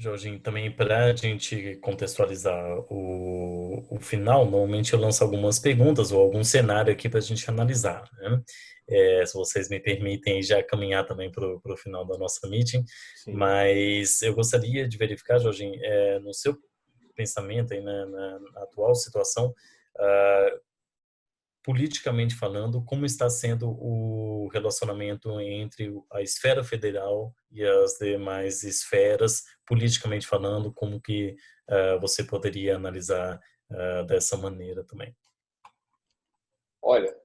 Jorginho, também para a gente contextualizar o final, normalmente eu lanço algumas perguntas ou algum cenário aqui para a gente analisar, né? Se vocês me permitem já caminhar também para o final da nossa meeting, Sim. mas eu gostaria de verificar, Jorginho, no seu pensamento aí, na atual situação, ah, politicamente falando, como está sendo o relacionamento entre a esfera federal e as demais esferas, politicamente falando, como que você poderia analisar dessa maneira também? Olha,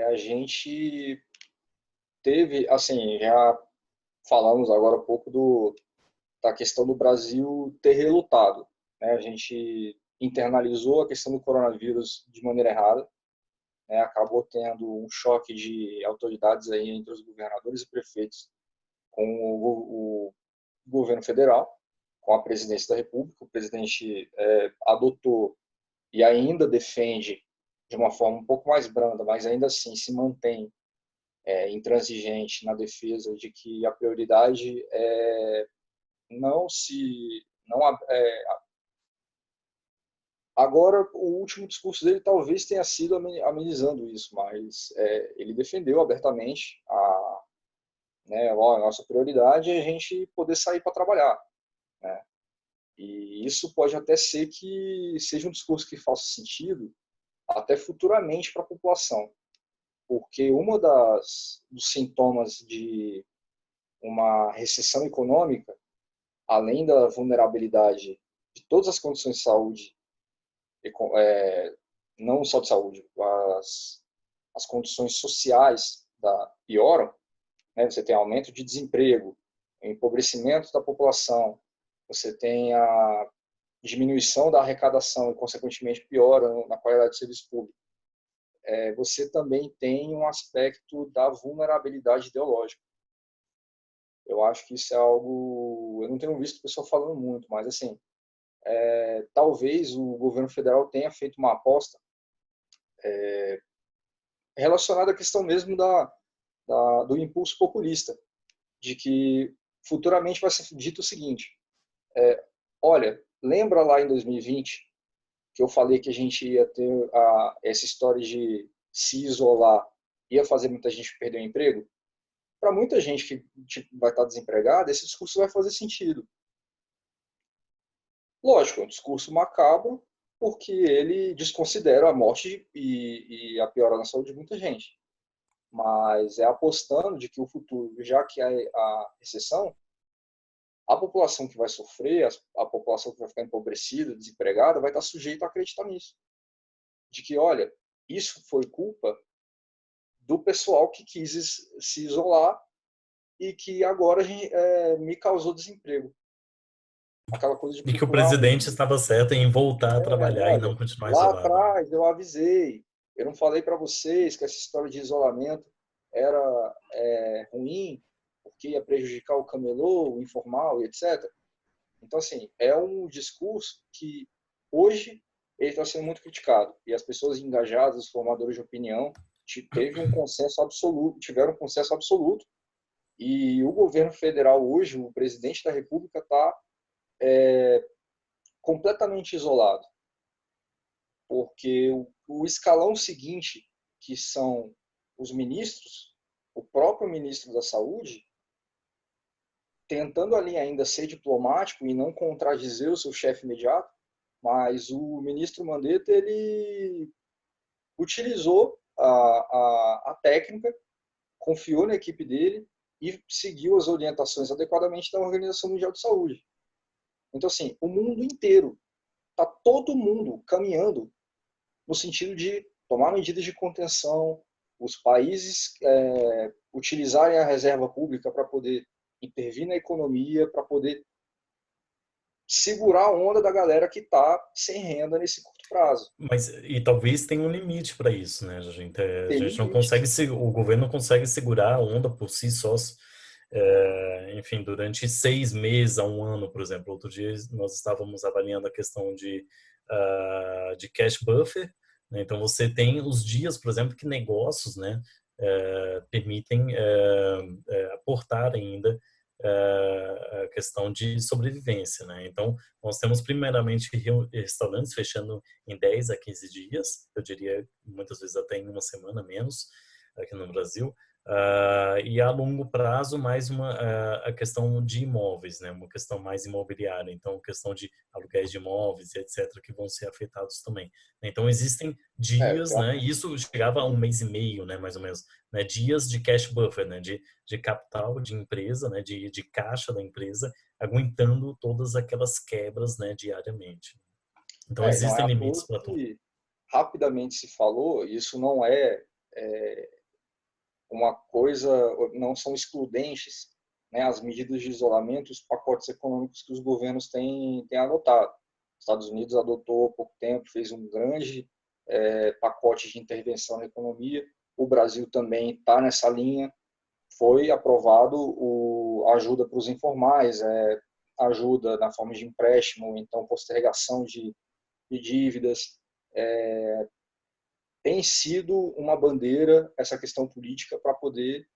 a gente teve, assim, já falamos agora um pouco da questão do Brasil ter relutado, né? A gente internalizou a questão do coronavírus de maneira errada, né? Acabou tendo um choque de autoridades aí entre os governadores e prefeitos com o governo federal, com a presidência da República. O presidente adotou e ainda defende de uma forma um pouco mais branda, mas ainda assim se mantém intransigente na defesa de que a prioridade é não se não agora o último discurso dele talvez tenha sido amenizando isso, mas ele defendeu abertamente a nossa prioridade é a gente poder sair para trabalhar, né? E isso pode até ser que seja um discurso que faça sentido até futuramente para a população, porque uma dos sintomas de uma recessão econômica, além da vulnerabilidade de todas as condições de saúde, não só de saúde, as condições sociais pioram, né? Você tem aumento de desemprego, empobrecimento da população, você tem a diminuição da arrecadação e, consequentemente, piora na qualidade do serviço público. Você também tem um aspecto da vulnerabilidade ideológica. Eu acho que isso é algo... Eu não tenho visto o pessoal falando muito, mas, assim, talvez o governo federal tenha feito uma aposta relacionada à questão mesmo do impulso populista, de que futuramente vai ser dito o seguinte: olha, lembra lá em 2020 que eu falei que a gente ia ter essa história de se isolar, ia fazer muita gente perder o emprego? Para muita gente que vai estar desempregada, esse discurso vai fazer sentido. Lógico, é um discurso macabro, porque ele desconsidera a morte e a piora na saúde de muita gente. Mas é apostando de que o futuro, já que há a recessão, a população que vai sofrer, a população que vai ficar empobrecida, desempregada, vai estar sujeita a acreditar nisso. De que, olha, isso foi culpa do pessoal que quis se isolar e que agora me causou desemprego. Aquela coisa de E que o procurar presidente estava certo em voltar a trabalhar e olha, não continuar lá isolado, né? atrás eu avisei, eu não falei para vocês que essa história de isolamento era ruim, porque ia prejudicar o camelô, o informal e etc. Então, assim, é um discurso que hoje ele está sendo muito criticado. E as pessoas engajadas, os formadores de opinião, tiveram um consenso absoluto. E o governo federal hoje, o presidente da República, está completamente isolado, porque o escalão seguinte, que são os ministros, o próprio ministro da Saúde, tentando ali ainda ser diplomático e não contradizer o seu chefe imediato, mas o ministro Mandetta, ele utilizou a técnica, confiou na equipe dele e seguiu as orientações adequadamente da Organização Mundial de Saúde. Então, assim, o mundo inteiro, está todo mundo caminhando no sentido de tomar medidas de contenção, os países utilizarem a reserva pública para poder intervir na economia, para poder segurar a onda da galera que está sem renda nesse curto prazo. Mas e talvez tenha um limite para isso, né, gente? A Tem gente não limite. consegue, o governo não consegue segurar a onda por si só, enfim, durante 6 meses a um ano, por exemplo. Outro dia nós estávamos avaliando a questão de cash buffer, né? Então você tem os dias, por exemplo, que negócios, né, permitem aportar ainda a questão de sobrevivência, né? Então, nós temos primeiramente restaurantes fechando em 10 a 15 dias, eu diria muitas vezes até em uma semana menos aqui no Brasil. E a longo prazo, mais a questão de imóveis, né? Uma questão mais imobiliária. Então, questão de aluguéis de imóveis, etc., que vão ser afetados também. Então, existem dias, Então, né? E isso chegava a um mês e meio, né? Mais ou menos, né? Dias de cash buffer, né? De capital de empresa, né? De caixa da empresa, aguentando todas aquelas quebras, né? Diariamente. Então, não é existem à limites toa para tudo. que rapidamente se falou, isso não é uma coisa, não são excludentes, né, as medidas de isolamento, os pacotes econômicos que os governos têm adotado. Os Estados Unidos adotou há pouco tempo, fez um grande pacote de intervenção na economia. O Brasil também está nessa linha. Foi aprovado a ajuda para os informais, ajuda na forma de empréstimo, então postergação de dívidas. Tem sido uma bandeira essa questão política para poder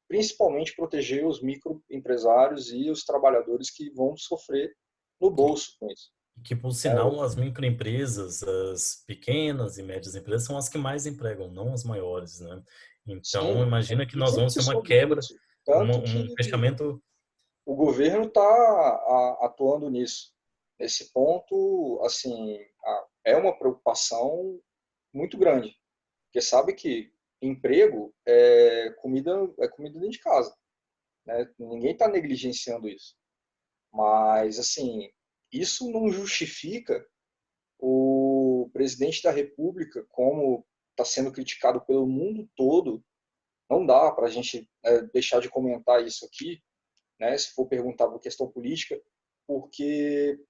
principalmente proteger os microempresários e os trabalhadores que vão sofrer no bolso com isso. Que, por sinal, as microempresas, as pequenas e médias empresas são as que mais empregam, não as maiores, né? Então, Sim, imagina que e nós sempre vamos se ter uma soube quebra, disso. Tanto um que fechamento. o governo está atuando nisso. Nesse ponto, assim, é uma preocupação muito grande, porque sabe que emprego é comida dentro de casa, né? Ninguém está negligenciando isso. Mas, assim, isso não justifica o presidente da República, como está sendo criticado pelo mundo todo. Não dá para a gente deixar de comentar isso aqui, né, se for perguntar por questão política, porque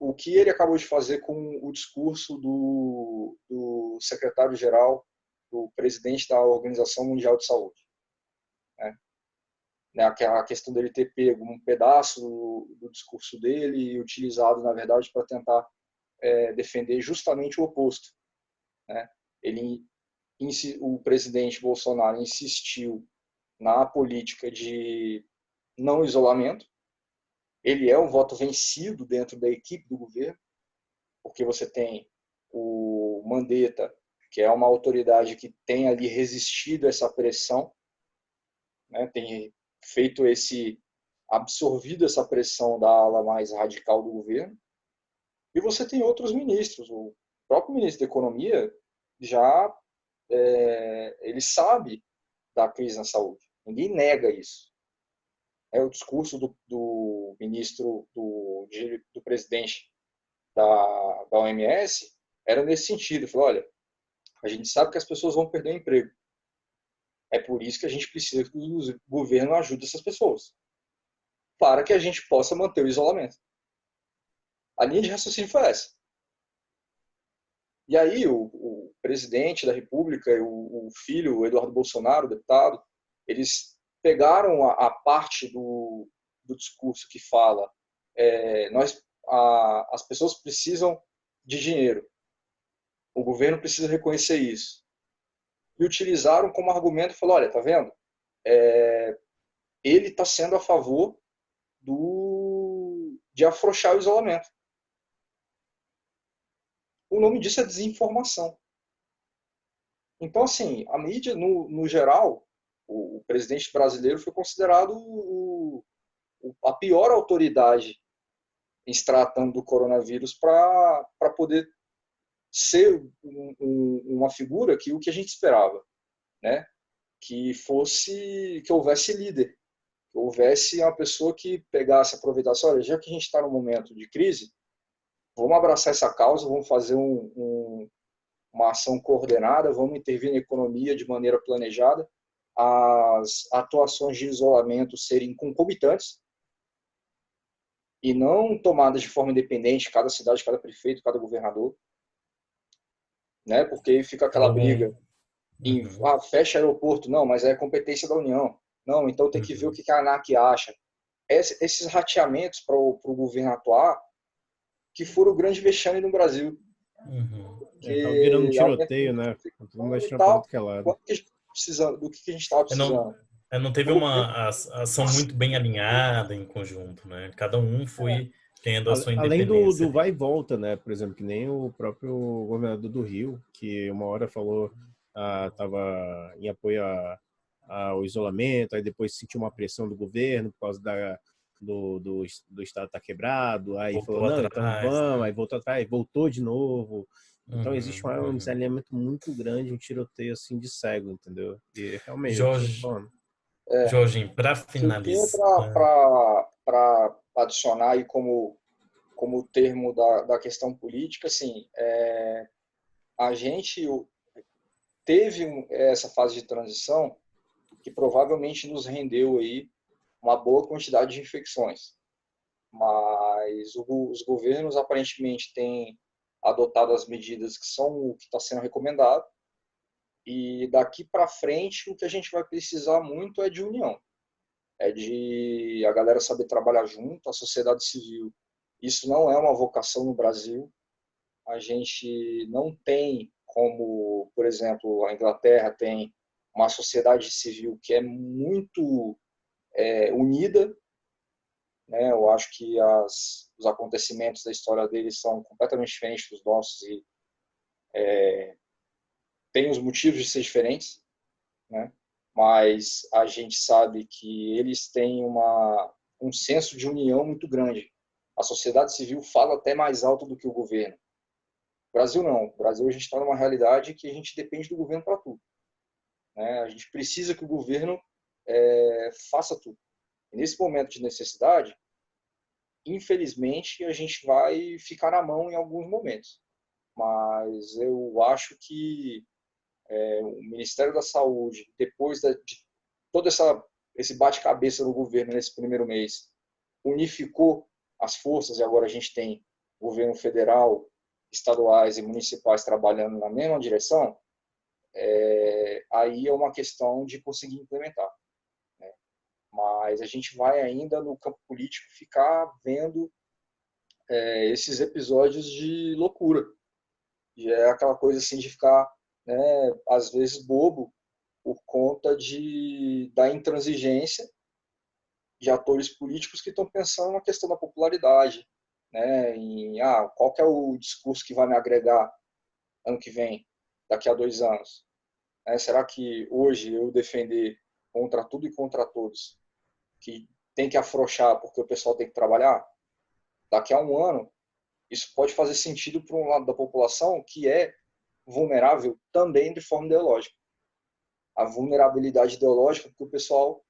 o que ele acabou de fazer com o discurso do secretário-geral, do presidente da Organização Mundial de Saúde, né, a questão dele ter pego um pedaço do discurso dele e utilizado, na verdade, para tentar defender justamente o oposto, né? O presidente Bolsonaro insistiu na política de não isolamento. Ele é um voto vencido dentro da equipe do governo, porque você tem o Mandetta, que é uma autoridade que tem ali resistido a essa pressão, né? Tem feito absorvido essa pressão da ala mais radical do governo. E você tem outros ministros. O próprio ministro da Economia já ele sabe da crise na saúde. Ninguém nega isso. O discurso do ministro, do presidente da OMS era nesse sentido. Ele falou, olha, a gente sabe que as pessoas vão perder o emprego. É por isso que a gente precisa que o governo ajude essas pessoas, para que a gente possa manter o isolamento. A linha de raciocínio foi essa. E aí o presidente da República, o filho, o Eduardo Bolsonaro, o deputado, eles pegaram a parte do discurso que fala as pessoas precisam de dinheiro, o governo precisa reconhecer isso, e utilizaram como argumento, falou, olha, tá vendo? Ele está sendo a favor de afrouxar o isolamento. O nome disso é desinformação. Então, assim, a mídia, no geral, o presidente brasileiro foi considerado a pior autoridade em se tratando do coronavírus para poder ser uma figura que o que a gente esperava, né? Que houvesse líder, que houvesse uma pessoa que pegasse, aproveitasse, olha, já que a gente está num momento de crise, vamos abraçar essa causa, vamos fazer uma ação coordenada, vamos intervir na economia de maneira planejada, as atuações de isolamento serem concomitantes e não tomadas de forma independente, cada cidade, cada prefeito, cada governador, né? Porque aí fica aquela briga em fecha aeroporto, não, mas é competência da União. Não, então tem que ver o que a ANAC acha. Esses rateamentos para o governo atuar, que foram o grande vexame no Brasil. Tá virando um tiroteio, né? Todo mundo atirando para tudo que é lado. Do que a gente estava precisando. Não teve uma ação muito bem alinhada em conjunto, né? Cada um foi tendo a sua Além do independência ali. vai e volta, né? Por exemplo, que nem o próprio governador do Rio, que uma hora falou, tava em apoio ao isolamento, aí depois sentiu uma pressão do governo por causa do estado estar quebrado, aí falou, Voltou não, então atrás, vamos, né? aí voltou atrás, voltou de novo. Então existe Uhum, um uhum. desalinhamento muito grande, um tiroteio assim de cego, entendeu? E realmente, é o que você está Jorge, falando. Jorginho, para Que eu tinha finalizar, para adicionar aí como termo da questão política, assim, a gente teve essa fase de transição que provavelmente nos rendeu aí uma boa quantidade de infecções, mas os governos aparentemente têm adotado as medidas que são o que está sendo recomendado, e daqui para frente o que a gente vai precisar muito é de união, é de a galera saber trabalhar junto, a sociedade civil. Isso não é uma vocação no Brasil. A gente não tem como, por exemplo, a Inglaterra tem uma sociedade civil que é muito unida, né? Eu acho que os acontecimentos da história deles são completamente diferentes dos nossos e tem os motivos de ser diferentes, né? Mas a gente sabe que eles têm um senso de união muito grande. A sociedade civil fala até mais alto do que o governo. O Brasil não. O Brasil a gente está numa realidade que a gente depende do governo para tudo, né? A gente precisa que o governo faça tudo. E nesse momento de necessidade, infelizmente, a gente vai ficar na mão em alguns momentos. Mas eu acho que o Ministério da Saúde, depois de todo esse bate-cabeça do governo nesse primeiro mês, unificou as forças e agora a gente tem governo federal, estaduais e municipais trabalhando na mesma direção, aí é uma questão de conseguir implementar. Né? Mas a gente vai ainda no campo político ficar vendo esses episódios de loucura. E é aquela coisa assim de ficar, né, às vezes bobo por conta da intransigência de atores políticos que estão pensando na questão da popularidade, né, em qual que é o discurso que vai me agregar ano que vem, daqui a 2 anos. Será que hoje eu defender contra tudo e contra todos, que tem que afrouxar porque o pessoal tem que trabalhar, daqui a um ano, isso pode fazer sentido para um lado da população que é vulnerável também de forma ideológica. A vulnerabilidade ideológica, porque o pessoal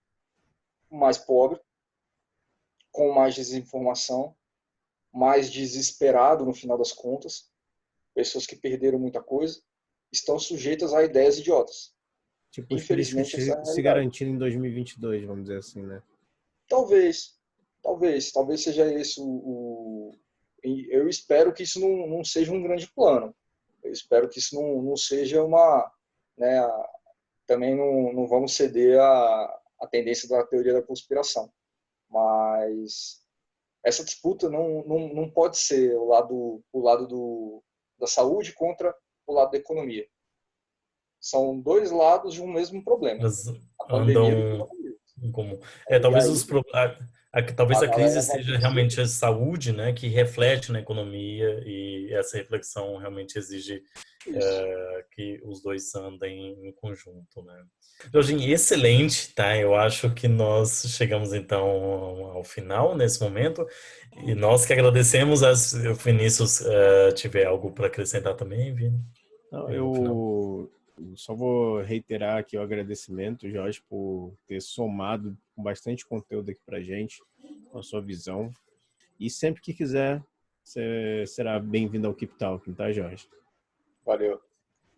mais pobre, com mais desinformação, mais desesperado no final das contas, pessoas que perderam muita coisa, estão sujeitas a ideias idiotas. Tipo, os políticos Infelizmente, essa é a se realidade. garantindo em 2022, vamos dizer assim, né? Talvez seja esse eu espero que isso não seja um grande plano. Eu espero que isso não seja né, também não vamos ceder à tendência da teoria da conspiração. Mas essa disputa não pode ser o lado da saúde contra o lado da economia. São dois lados de um mesmo problema, elas a pandemia do andam coronavírus. em comum. E Talvez aí talvez a a crise galera vai seja torcer. realmente a saúde, né, que reflete na economia e essa reflexão realmente exige Isso. que os dois andem em conjunto, né? Jorginho, excelente, tá? Eu acho que nós chegamos então ao final nesse momento e nós que agradecemos. Se o Vinícius tiver algo para acrescentar também, Vini, Não, no final. eu só vou reiterar aqui o agradecimento, Jorge, por ter somado com bastante conteúdo aqui pra gente, com a sua visão. E sempre que quiser, você será bem-vindo ao Keep Talking, tá, Jorge? Valeu.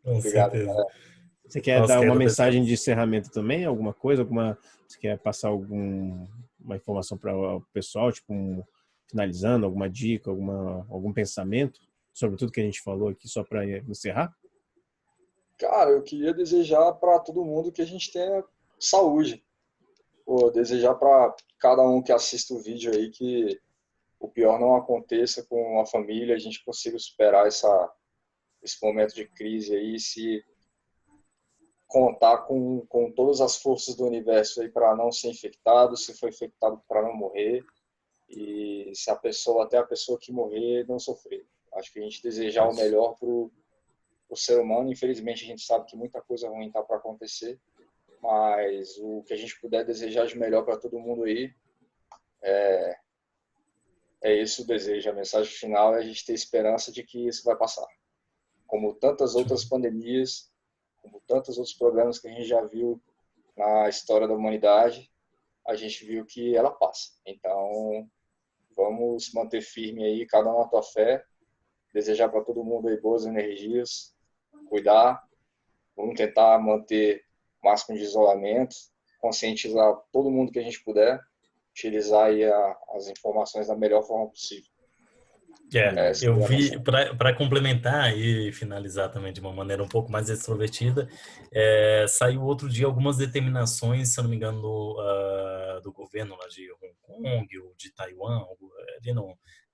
Com Obrigado, certeza. galera. Você quer Nós dar que uma mensagem de agradecemos. encerramento também? Alguma coisa? Você quer passar uma informação para o pessoal, tipo finalizando, alguma dica, algum pensamento sobre tudo que a gente falou aqui, só para encerrar? Cara, eu queria desejar para todo mundo que a gente tenha saúde. Pô, desejar para cada um que assista o vídeo aí que o pior não aconteça com a família, a gente consiga superar esse momento de crise aí, se contar com todas as forças do universo aí para não ser infectado, se for infectado para não morrer, e se até a pessoa que morrer não sofrer. Acho que a gente desejar o melhor para o ser humano. Infelizmente a gente sabe que muita coisa ruim está para acontecer, mas o que a gente puder desejar de melhor para todo mundo aí, é esse o desejo. A mensagem final é a gente ter esperança de que isso vai passar. Como tantas outras pandemias, como tantos outros problemas que a gente já viu na história da humanidade, a gente viu que ela passa. Então, vamos manter firme aí, cada um na tua fé, desejar para todo mundo aí boas energias, cuidar, vamos tentar manter o máximo de isolamento, conscientizar todo mundo que a gente puder, utilizar aí as informações da melhor forma possível. Eu vi, para complementar e finalizar também de uma maneira um pouco mais extrovertida, saiu outro dia algumas determinações, se eu não me engano, do governo lá de Hong Kong ou de Taiwan, ali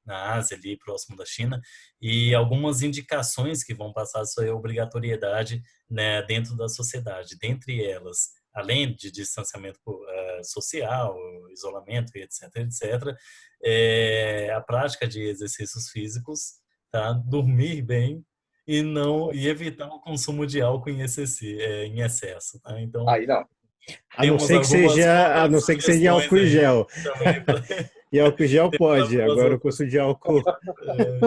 na Ásia, ali próximo da China, e algumas indicações que vão passar sobre a obrigatoriedade, né, dentro da sociedade. Dentre elas, além de distanciamento social, isolamento, etc., a prática de exercícios físicos, tá? Dormir bem e evitar o consumo de álcool em excesso, tá? Então, aí não. A não ser que seja álcool em gel. E álcool em gel pode, agora o custo de álcool.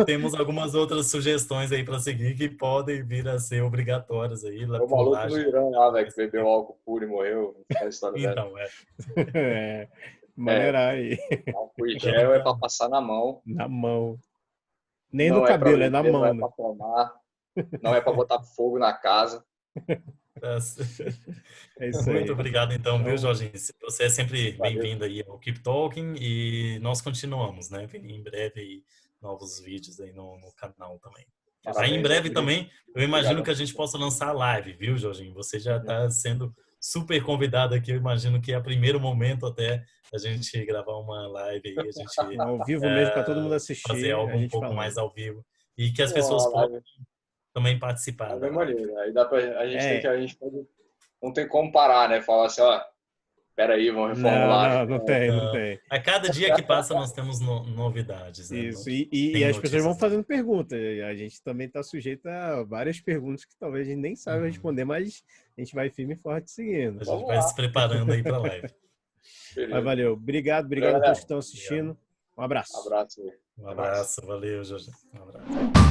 Temos algumas outras sugestões aí para seguir que podem vir a ser obrigatórias aí. O maluco do Irã lá, velho, que bebeu álcool puro e morreu. Então, maneirar aí. Álcool em gel é para passar na mão. Na mão. Nem no cabelo, é na mão. Não é para tomar, não é para botar fogo na casa. É isso aí. Muito obrigado então, viu, Jorginho? Você é sempre bem-vindo aí ao Keep Talking e nós continuamos, né? Em breve aí, novos vídeos aí no canal também. Aí em breve também, eu imagino que a gente possa lançar a live, viu, Jorginho? Você já está sendo super convidado aqui, eu imagino que é o primeiro momento até a gente gravar uma live aí, a gente ao vivo mesmo para todo mundo assistir, fazer algo um pouco mais ao vivo e que as pessoas possam também participar. Da maneira. Aí dá pra, a gente pode, não tem como parar, né? Falar assim, ó, peraí, vamos reformular. Não tem. A cada dia que passa nós temos novidades. Né? Isso, e as pessoas vão fazendo perguntas. A gente também está sujeito a várias perguntas que talvez a gente nem saiba responder, mas a gente vai firme e forte seguindo. A gente vai se preparando aí para a live. Mas valeu. Obrigado a todos que estão assistindo. Um abraço. Um abraço, valeu, Jorge. Um abraço.